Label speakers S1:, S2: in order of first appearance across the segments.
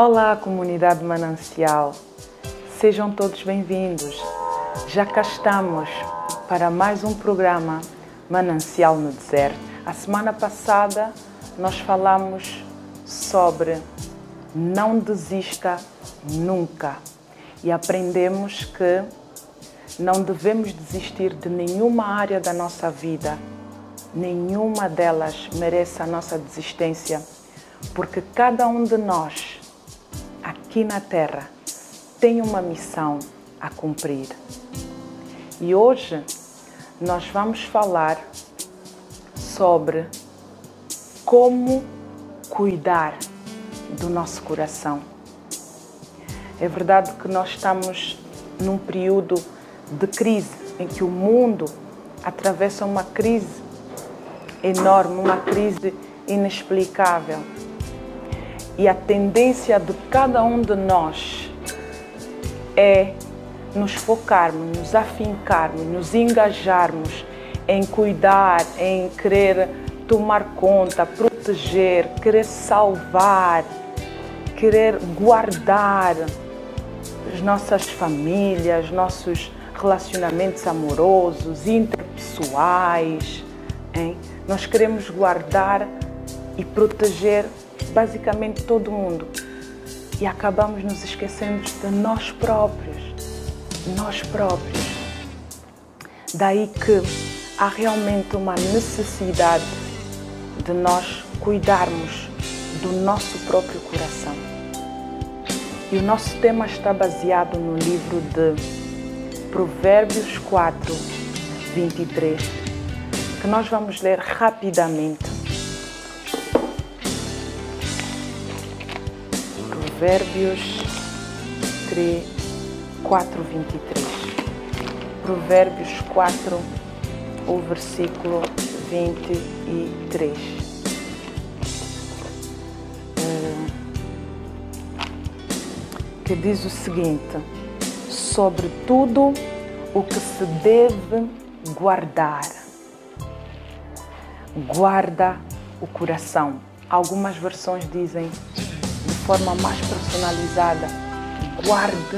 S1: Olá, comunidade Manancial, sejam todos bem-vindos. Já cá estamos para mais um programa Manancial no Deserto. A semana passada nós falamos sobre não desista nunca e aprendemos que não devemos desistir de nenhuma área da nossa vida. Nenhuma delas merece a nossa desistência, porque cada um de nós aqui na Terra tem uma missão a cumprir. E hoje nós vamos falar sobre como cuidar do nosso coração. É verdade que nós estamos num período de crise em que o mundo atravessa uma crise enorme, uma crise inexplicável. E a tendência de cada um de nós é nos focarmos, nos afincarmos, nos engajarmos em cuidar, em querer tomar conta, proteger, querer salvar, querer guardar as nossas famílias, nossos relacionamentos amorosos, interpessoais. Hein? Nós queremos guardar e proteger basicamente todo mundo e acabamos nos esquecendo de nós próprios. Daí que há realmente uma necessidade de nós cuidarmos do nosso próprio coração. E o nosso tema está baseado no livro de Provérbios 4, 23, que nós vamos ler rapidamente. Provérbios 4, 23. Provérbios 4, o versículo 23. Que diz o seguinte: sobre tudo o que se deve guardar, guarda o coração. Algumas versões dizem de forma mais personalizada: guarde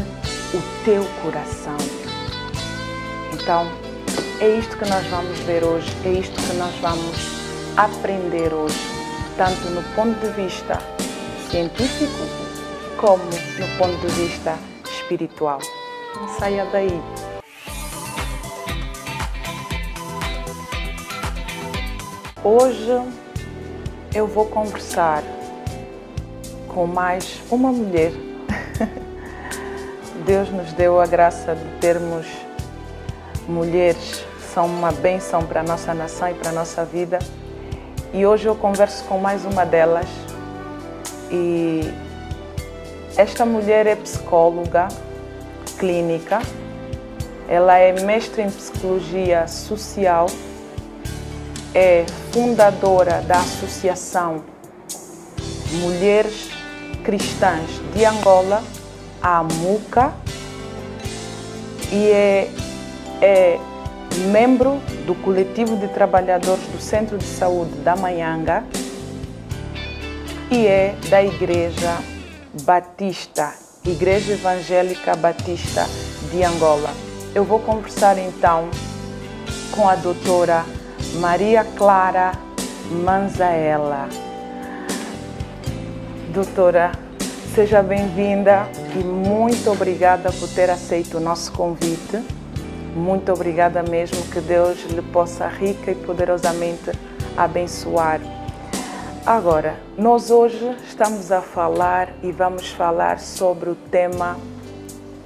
S1: o teu coração. Então, é isto que nós vamos ver hoje, é isto que nós vamos aprender hoje, tanto no ponto de vista científico como no ponto de vista espiritual. Não saia daí. Hoje eu vou conversar com mais uma mulher. Deus nos deu a graça de termos mulheres que são uma bênção para a nossa nação e para a nossa vida. E hoje eu converso com mais uma delas. E esta mulher é psicóloga clínica, ela é mestre em psicologia social, é fundadora da Associação Mulheres Cristãs de Angola, a AMUCA, e é membro do coletivo de trabalhadores do Centro de Saúde da Manhanga e é da Igreja Batista, Igreja Evangélica Batista de Angola. Eu vou conversar então com a doutora Maria Clara Manzaela. Doutora, seja bem-vinda e muito obrigada por ter aceito o nosso convite. Muito obrigada mesmo, que Deus lhe possa rica e poderosamente abençoar. Agora, nós hoje estamos a falar e vamos falar sobre o tema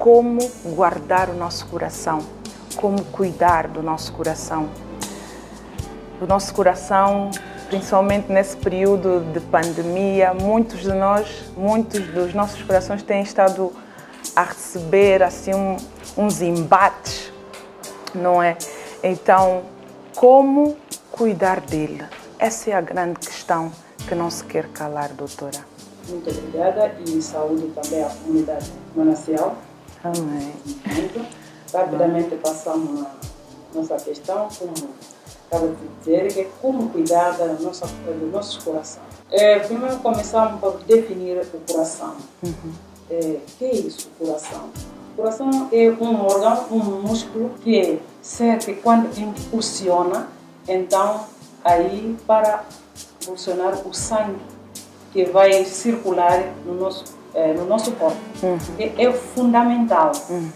S1: como guardar o nosso coração, como cuidar do nosso coração. O nosso coração, principalmente nesse período de pandemia, muitos dos nossos corações têm estado a receber assim uns embates, não é? Então, como cuidar dele? Essa é a grande questão que não se quer calar, doutora.
S2: Muito obrigada e saúde também à comunidade Manancial.
S1: Amém.
S2: Rapidamente passamos a nossa questão, como estava a dizer, que é como cuidar do nosso coração. Primeiro começamos por definir o coração. Que é isso, o coração? O coração é um órgão, um músculo que serve quando impulsiona, então aí para funcionar o sangue que vai circular no nosso corpo. É fundamental,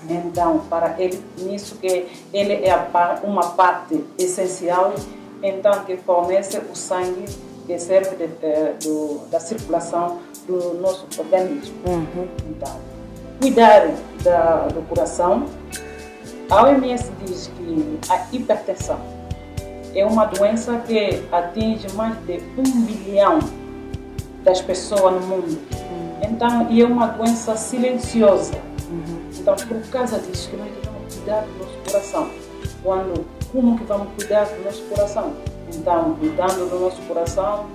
S2: então, para ele, nisso que ele é uma parte essencial, então, que fornece o sangue que serve da circulação do nosso organismo. Então, cuidar do coração, a OMS diz que a hipertensão é uma doença que atinge mais de 1 bilhão das pessoas no mundo. Então, e é uma doença silenciosa. Então, por causa disso, que nós devemos cuidar do nosso coração. Como que vamos cuidar do nosso coração? Então, cuidando do nosso coração,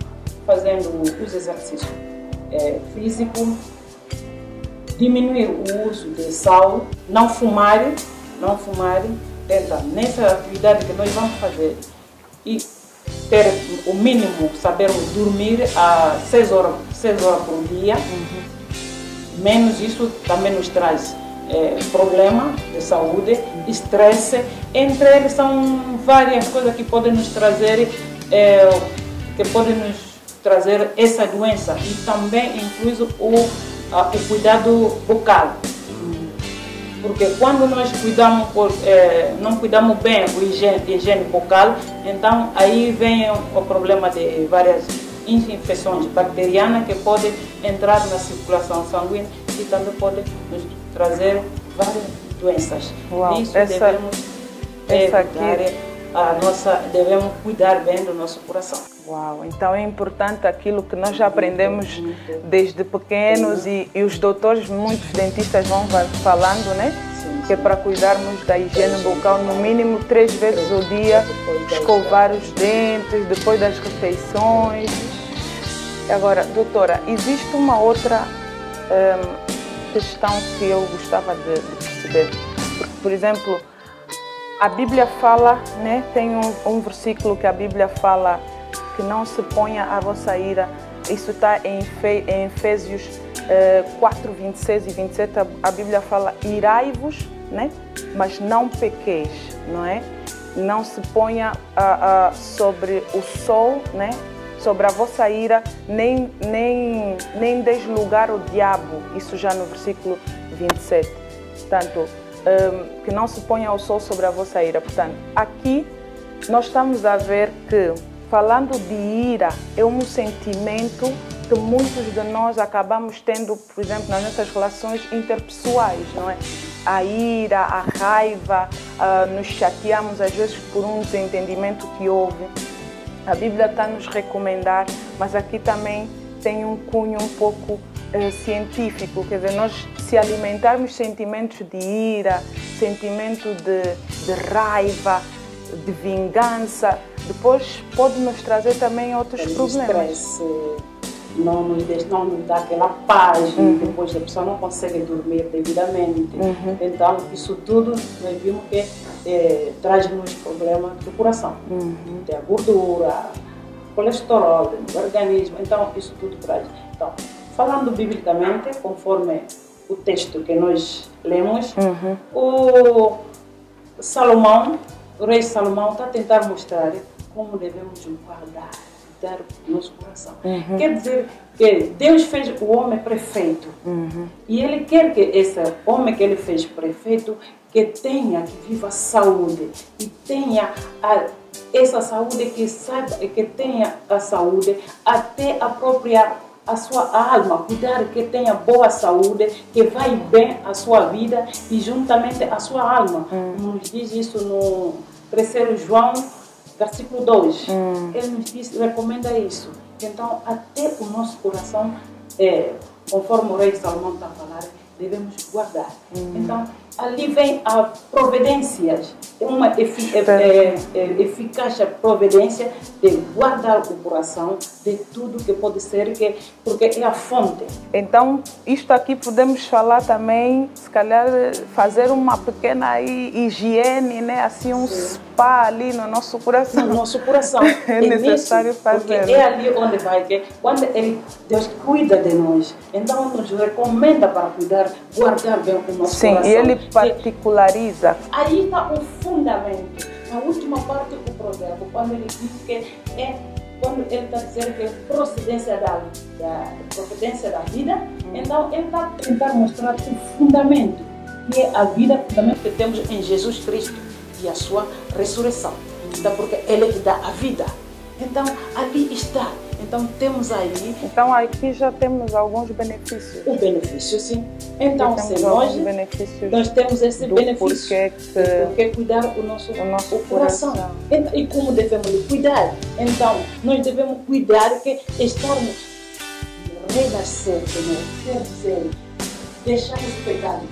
S2: fazendo os exercícios físicos, diminuir o uso de sal, não fumar. Então, nessa atividade que nós vamos fazer, e ter o mínimo, sabermos dormir a 6 horas por dia. Menos isso também nos traz problema de saúde, estresse. Entre eles são várias coisas que podem nos trazer essa doença, e também inclui o cuidado bucal. Porque quando nós não cuidamos bem a higiene bucal, então aí vem o problema de várias infecções bacterianas que podem entrar na circulação sanguínea e também podem nos trazer várias doenças.
S1: Uau,
S2: isso devemos cuidar bem do nosso coração.
S1: Uau, então é importante aquilo que nós já aprendemos desde pequenos e os doutores, muitos dentistas vão falando, né? Que é para cuidarmos da higiene bucal no mínimo 3 vezes ao dia, escovar os dentes depois das refeições. Agora, doutora, existe uma outra questão que eu gostava de perceber. Por exemplo, a Bíblia fala, né? Tem um versículo que a Bíblia fala que não se ponha a vossa ira. Isso está em Efésios 4, 26 e 27. A Bíblia fala: irai-vos, né? Mas não pequeis, não é? Não se ponha sobre o sol, né? Sobre a vossa ira, nem deis lugar ao diabo. Isso já no versículo 27. Portanto, que não se ponha o sol sobre a vossa ira. Portanto, aqui nós estamos a ver que, falando de ira, é um sentimento que muitos de nós acabamos tendo, por exemplo, nas nossas relações interpessoais, não é? A ira, a raiva, nos chateamos às vezes por um desentendimento que houve. A Bíblia está a nos recomendar, mas aqui também tem um cunho um pouco científico, quer dizer, nós se alimentarmos sentimentos de ira, sentimento de raiva, de vingança, depois pode nos trazer também outros problemas.
S2: Estresse, não nos dá aquela paz, depois a pessoa não consegue dormir devidamente. Então, isso tudo nós vimos que traz-nos problemas do coração. Tem a gordura, colesterol no organismo, então isso tudo traz. Então, falando biblicamente, conforme o texto que nós lemos, o rei Salomão está a tentar mostrar como devemos guardar o nosso coração. Quer dizer que Deus fez o homem perfeito, e Ele quer que esse homem que Ele fez perfeito, que viva saúde, e tenha essa saúde, que tenha a saúde até apropriar a sua alma, cuidar que tenha boa saúde, que vai bem a sua vida e juntamente a sua alma. Nos diz isso no 3 João, versículo 2. Ele nos recomenda isso. Então, até o nosso coração, conforme o rei Salomão está a falar, devemos guardar. Então, ali vem as providências uma eficaz providência de guardar o coração de tudo que pode ser, porque é a fonte.
S1: Então, isto aqui podemos falar também, se calhar, fazer uma pequena higiene, né? Assim, um spa ali no nosso coração.
S2: No nosso coração.
S1: É necessário fazer.
S2: Porque é ali onde vai, que quando Deus cuida de nós, então nos recomenda para cuidar, guardar bem o nosso coração.
S1: Sim, e Ele particulariza.
S2: Aí está o fundamento. Na última parte do provérbio, quando ele diz que quando ele está dizendo que é procedência da vida, então ele está tentando mostrar o fundamento, que é a vida, o fundamento que temos em Jesus Cristo e a sua ressurreição. Então, porque Ele é que dá a vida. Então, ali está. Então, temos aí...
S1: Então, aqui já temos alguns benefícios.
S2: O benefício, sim. Então, se nós temos esse benefício, porque cuidar o nosso coração. E como devemos cuidar? Então, nós devemos cuidar que estarmos renascer de novo, quer dizer, deixarmos o pecado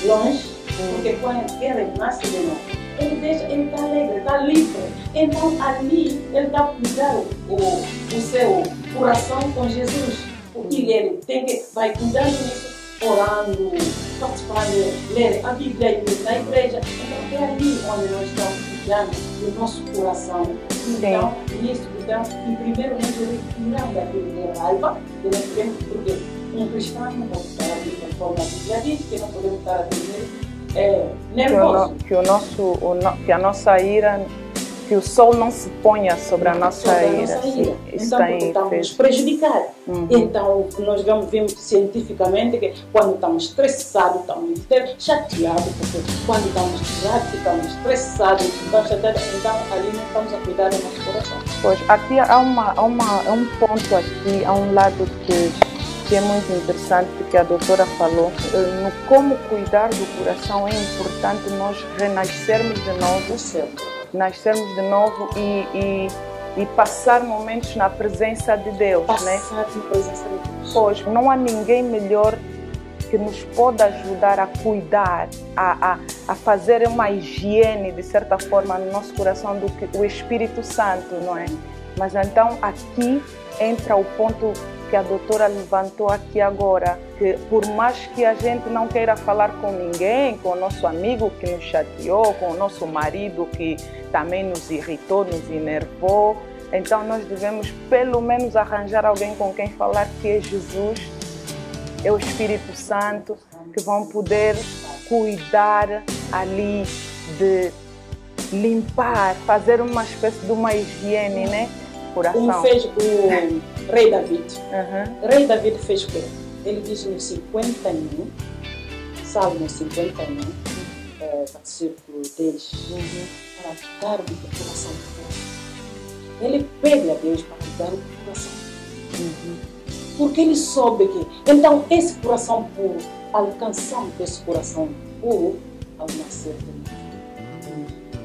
S2: longe, porque quando ele renasce de novo, ele está alegre, está livre. Então ali ele está cuidando o seu coração com Jesus. E ele vai cuidando disso, orando, participando, ler a Bíblia na igreja. Então é ali onde nós estamos cuidando do nosso coração. Então, em primeiro lugar, retirando aquilo de raiva, que nós temos, porque um cristão não pode estar ali conforme a Bíblia diz, que não podemos estar ali nervoso.
S1: Que a nossa ira, que o sol não se ponha sobre a nossa ira.
S2: Então, porque estamos prejudicar. Então, nós vemos cientificamente que quando estamos estressados, estamos chateados, porque quando estamos tirados, ficamos estressados, estamos chateados, então ali não estamos a cuidar do nosso coração.
S1: Pois, aqui há um ponto aqui, há um lado que é muito interessante, que a doutora falou, no como cuidar do coração. É importante nós renascermos de novo, nascermos de novo e passar momentos na presença de Deus, né?
S2: Na presença de Deus.
S1: Pois, não há ninguém melhor que nos pode ajudar a cuidar, a fazer uma higiene, de certa forma, no nosso coração do que o Espírito Santo, não é? Mas então aqui entra o ponto que a doutora levantou aqui agora, que por mais que a gente não queira falar com ninguém, com o nosso amigo que nos chateou, com o nosso marido que também nos irritou, nos enervou, então nós devemos pelo menos arranjar alguém com quem falar, que é Jesus, é o Espírito Santo, que vão poder cuidar ali de limpar, fazer uma espécie de uma higiene, né? Coração.
S2: Como fez o rei David. O rei David fez o quê? Ele diz no 51, Salmo 51, versículo 10, para cuidar do coração de Deus. Ele pede a Deus para cuidar do coração. Porque ele soube que, então, esse coração puro, alcançamos esse coração puro ao nascer de novo.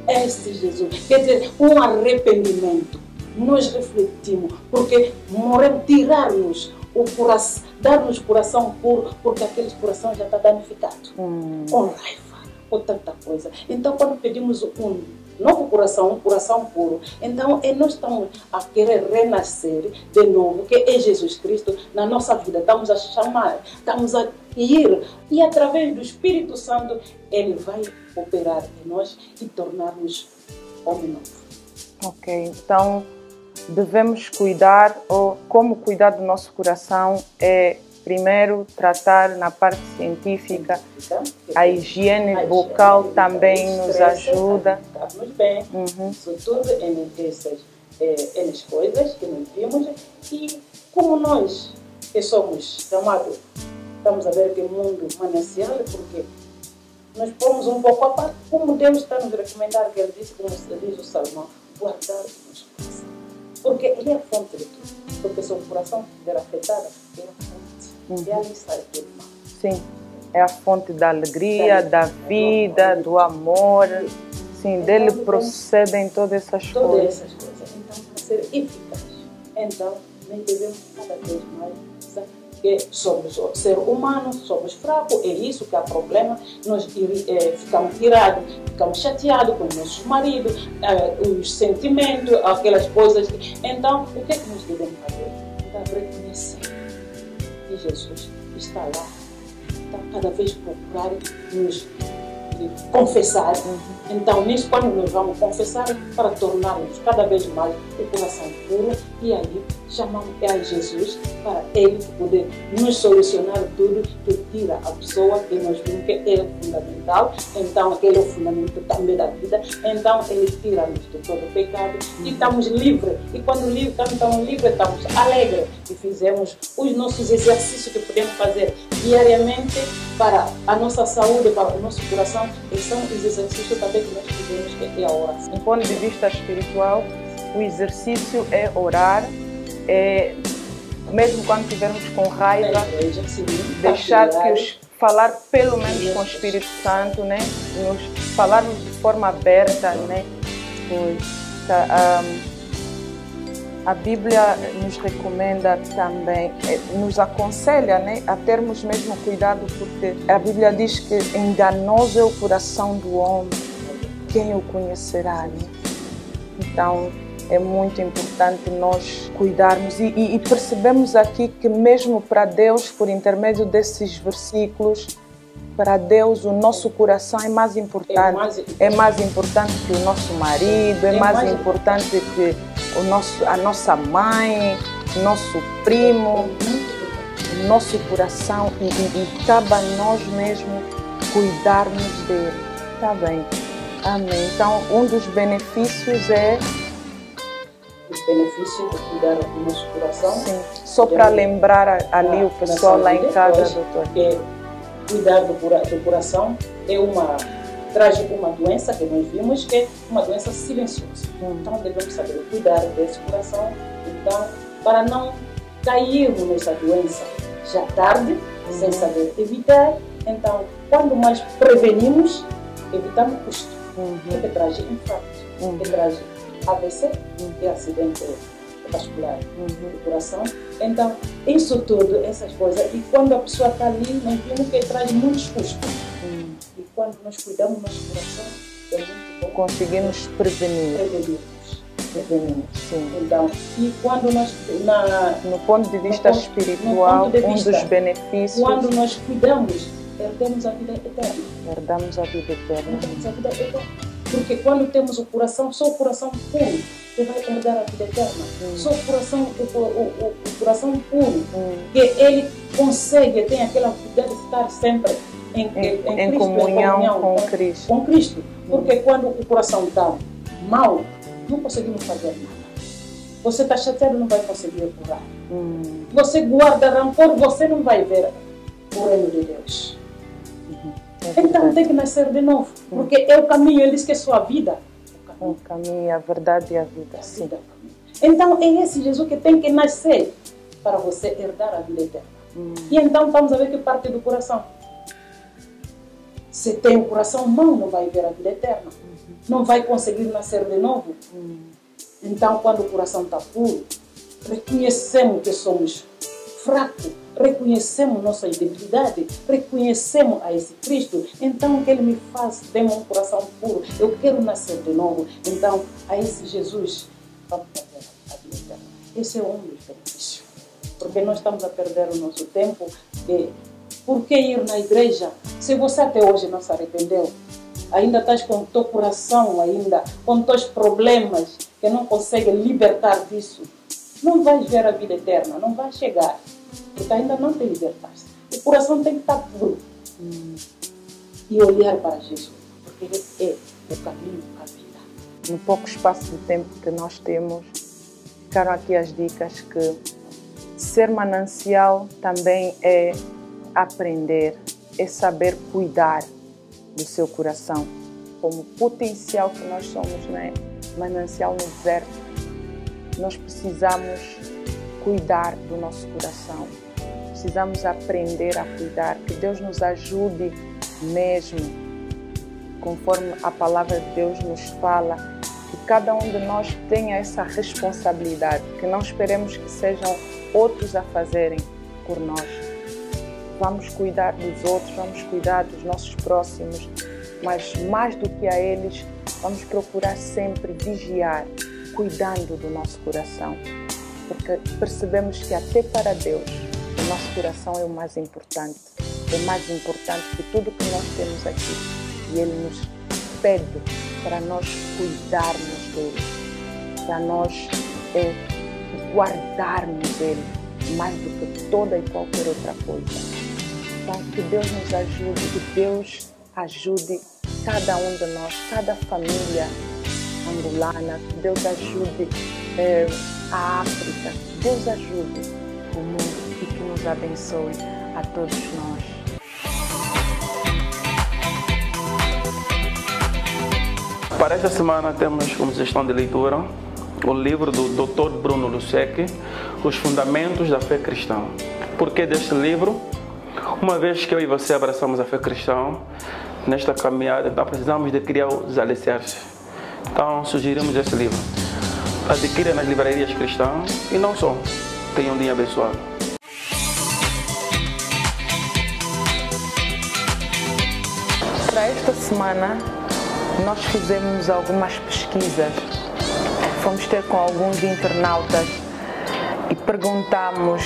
S2: Este Jesus, quer dizer, um arrependimento. Nós refletimos, porque tirarmos o coração, darmos coração puro, porque aquele coração já está danificado, com raiva, com tanta coisa. Então, quando pedimos um novo coração, um coração puro, então nós estamos a querer renascer de novo, que é Jesus Cristo na nossa vida. Estamos a chamar, estamos a ir, e através do Espírito Santo, Ele vai operar em nós e tornar-nos homem novo.
S1: Ok, então devemos cuidar, ou como cuidar do nosso coração é primeiro tratar na parte científica, a higiene bucal também nos ajuda.
S2: Estamos bem, isso tudo essas coisas que nós vimos, e como nós que somos chamados, estamos a ver que o mundo manancial, porque nós pomos um pouco a parte, como Deus está nos recomendar, que Ele disse, como diz o Salomão, guardar o nosso coração. Porque Ele é a fonte de tudo. Porque se o coração estiver afetado, é a fonte. E ali sai tudo mal.
S1: Sim, é a fonte da alegria, da vida, do amor. Sim, dele procedem todas essas coisas.
S2: Todas essas coisas. Então, para ser eficaz, então, nós devemos cada vez mais que somos ser humanos, somos fracos, é isso que é o problema. Nós ficamos irados, ficamos chateados com os nossos maridos, os sentimentos, aquelas coisas. Então, o que é que nós devemos fazer? Então, reconhecer que Jesus está lá, está cada vez procurar nos confessar. Então, nisso, quando nós vamos confessar, para tornarmos cada vez mais o coração puro, e aí chamamos a Jesus para Ele poder nos solucionar tudo, que tira a pessoa que nós vimos que é fundamental. Então, Ele é o fundamento também da vida. Então, Ele tira-nos de todo o pecado e estamos livres. E quando estamos livres, estamos alegres. E fizemos os nossos exercícios que podemos fazer diariamente para a nossa saúde, para o nosso coração. E são os exercícios também que nós fizemos, que é a oração.
S1: Do ponto de vista espiritual, o exercício é orar, mesmo quando estivermos com raiva,
S2: igreja, sim,
S1: deixar que falar pelo menos com o Espírito Santo, né? Falarmos de forma aberta, né? A Bíblia nos recomenda também, nos aconselha, né, a termos mesmo cuidado, porque a Bíblia diz que enganoso é o coração do homem, quem o conhecerá, né? Então, é muito importante nós cuidarmos e percebemos aqui que mesmo para Deus, por intermédio desses versículos, para Deus o nosso coração é mais importante. É mais importante que o nosso marido, é mais importante que a nossa mãe, nosso primo, o nosso coração, e cabe a nós mesmos cuidarmos dele. Está bem. Amém. Então, um dos benefícios é
S2: os benefícios de cuidar do nosso coração.
S1: Sim. Só para lembrar ali o pessoal lá em casa, doutor.
S2: Cuidar do coração traz uma doença que nós vimos, que é uma doença silenciosa. Então devemos saber cuidar desse coração, então, para não cairmos nessa doença já tarde, sem saber evitar. Então, quando mais prevenimos, evitamos custo, que traz infarto, que traz AVC, que é acidente vascular do coração. Então, isso tudo, essas coisas, e quando a pessoa está ali, nós vimos que traz muitos custos. E quando nós cuidamos do nosso coração, é muito bom.
S1: Conseguimos prevenir.
S2: Prevenimos.
S1: Sim.
S2: Então, e quando nós,
S1: no ponto de vista espiritual, um dos benefícios,
S2: quando nós cuidamos, herdamos a vida eterna.
S1: Herdamos a vida eterna.
S2: Herdamos a vida eterna. Porque quando temos o coração, só o coração puro, que vai herdar a vida eterna. Só o coração puro, que ele consegue, tem aquela vida de estar sempre em Cristo,
S1: comunhão com Cristo.
S2: Com Cristo. Porque quando o coração está mal, não conseguimos fazer nada. Você está chateado, não vai conseguir curar. Você guarda rancor, você não vai ver o reino de Deus. Então tem que nascer de novo, porque é o caminho. Ele diz que é sua vida.
S1: O caminho, a verdade e a vida. Sim.
S2: Então é esse Jesus que tem que nascer para você herdar a vida eterna. E então vamos a ver que parte do coração. Se tem o coração mau, não vai ver a vida eterna. Não vai conseguir nascer de novo. Então, quando o coração está puro, reconhecemos que somos fracos, reconhecemos nossa identidade, reconhecemos a esse Cristo. Então, que Ele me faz, dê-me um coração puro. Eu quero nascer de novo. Então, a esse Jesus, vamos perder a vida eterna. Esse é um dos benefícios. Porque nós estamos a perder o nosso tempo. Por que ir na igreja? Se você até hoje não se arrependeu, ainda estás com o teu coração, ainda com teus problemas, que não consegue libertar disso, não vais ver a vida eterna, não vais chegar, porque ainda não te libertaste. O coração tem que estar puro e olhar para Jesus, porque Ele é o caminho, a vida.
S1: No pouco espaço de tempo que nós temos, ficaram aqui as dicas que ser manancial também é aprender, é saber cuidar do seu coração, como potencial que nós somos, né? Manancial no verbo. Nós precisamos cuidar do nosso coração, precisamos aprender a cuidar, que Deus nos ajude mesmo, conforme a palavra de Deus nos fala, que cada um de nós tenha essa responsabilidade, que não esperemos que sejam outros a fazerem, por nós. Vamos cuidar dos outros, vamos cuidar dos nossos próximos, mas mais do que a eles, vamos procurar sempre vigiar, cuidando do nosso coração, porque percebemos que até para Deus, o nosso coração é o mais importante que tudo que nós temos aqui. E Ele nos pede para nós cuidarmos dele, para nós guardarmos ele mais do que toda e qualquer outra coisa. Então, que Deus nos ajude, que Deus ajude cada um de nós, cada família angolana, que Deus ajude a África, que Deus ajude o mundo e que nos abençoe a todos nós.
S3: Para esta semana temos como sugestão de leitura o livro do Dr. Bruno Luseke, Os Fundamentos da Fé Cristã. Por que deste livro? Uma vez que eu e você abraçamos a fé cristã, nesta caminhada, então precisamos de criar os alicerces. Então sugerimos esse livro. Adquira nas livrarias cristãs e não só. Tenha um dia abençoado.
S1: Para esta semana, nós fizemos algumas pesquisas. Fomos ter com alguns internautas e procuramos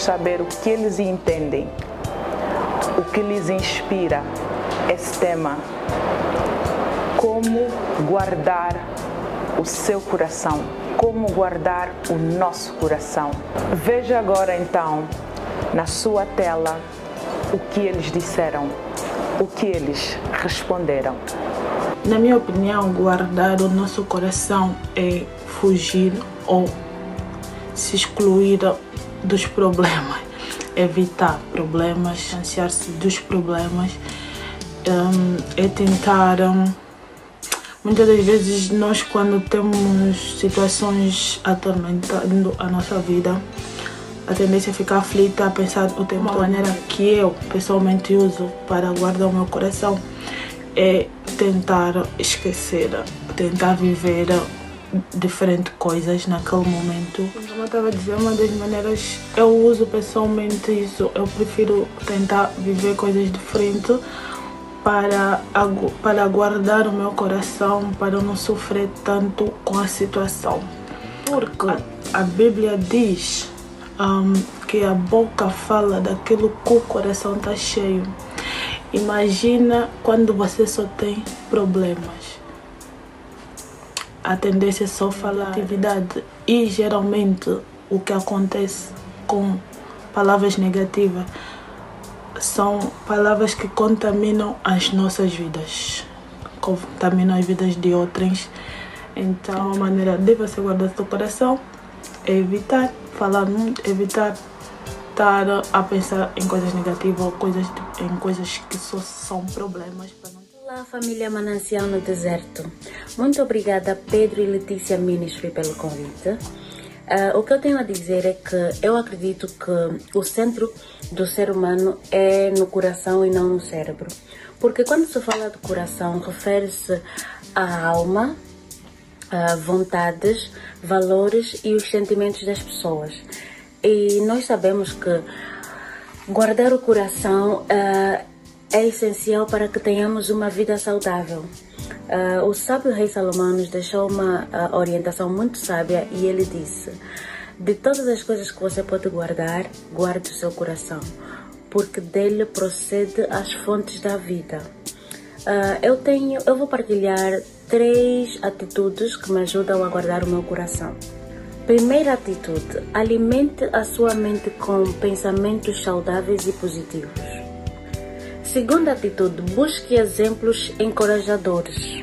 S1: saber o que eles entendem, o que lhes inspira esse tema. Como guardar o seu coração, como guardar o nosso coração. Veja agora então, na sua tela, o que eles disseram, o que eles responderam.
S4: Na minha opinião, guardar o nosso coração é fugir ou se excluir dos problemas, evitar problemas, distanciar-se dos problemas, é tentar... Muitas das vezes nós, quando temos situações atormentando a nossa vida, a tendência é ficar aflita, a pensar o tempo. A maneira que eu pessoalmente uso para guardar o meu coração é tentar esquecer, tentar viver diferentes coisas naquele momento. Como eu estava a dizer, uma das maneiras eu uso pessoalmente isso, eu prefiro tentar viver coisas diferentes para guardar o meu coração, para não sofrer tanto com a situação. Porque a Bíblia diz que a boca fala daquilo que o coração está cheio. Imagina quando você só tem problemas. A tendência é só falar atividade. E geralmente o que acontece com palavras negativas são palavras que contaminam as nossas vidas, contaminam as vidas de outros. Então a maneira de você guardar seu coração é evitar falar muito, evitar estar a pensar em coisas negativas ou em coisas que só são problemas para nós.
S5: Olá, família Manancial no Deserto. Muito obrigada, Pedro e Letícia Ministry, pelo convite. O que eu tenho a dizer é que eu acredito que o centro do ser humano é no coração e não no cérebro. Porque quando se fala de coração, refere-se à alma, a vontades, valores e os sentimentos das pessoas. E nós sabemos que guardar o coração é essencial para que tenhamos uma vida saudável. O sábio rei Salomão nos deixou uma orientação muito sábia e ele disse: de todas as coisas que você pode guardar, guarde o seu coração, porque dele procede as fontes da vida. Eu vou partilhar 3 atitudes que me ajudam a guardar o meu coração. Primeira atitude: alimente a sua mente com pensamentos saudáveis e positivos. Segunda atitude: busque exemplos encorajadores.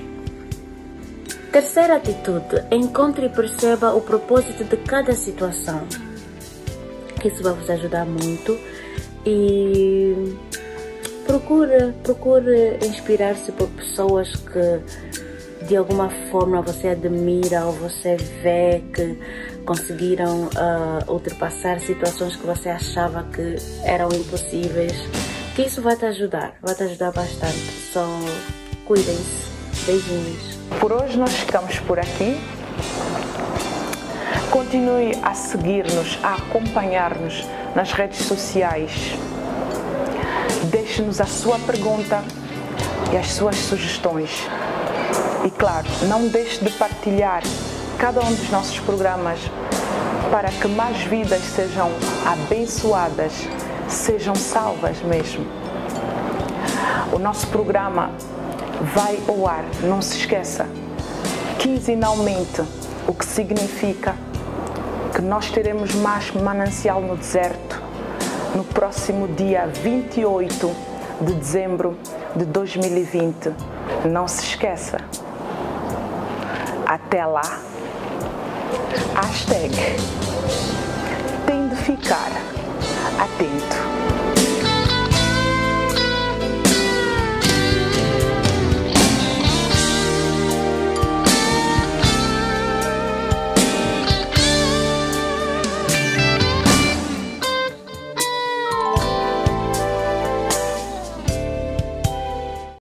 S5: Terceira atitude: encontre e perceba o propósito de cada situação. Isso vai vos ajudar muito. E procure inspirar-se por pessoas que de alguma forma você admira ou você vê que conseguiram ultrapassar situações que você achava que eram impossíveis. Que isso vai te ajudar bastante. Só cuidem-se. Beijinhos.
S1: Por hoje nós ficamos por aqui. Continue a seguir-nos, a acompanhar-nos nas redes sociais. Deixe-nos a sua pergunta e as suas sugestões. E claro, não deixe de partilhar cada um dos nossos programas para que mais vidas sejam abençoadas, sejam salvas mesmo. O nosso programa vai ao ar, não se esqueça, quinzenalmente, o que significa que nós teremos mais Manancial no Deserto no próximo dia 28 de dezembro de 2020. Não se esqueça. Até lá, #, tem de ficar atento.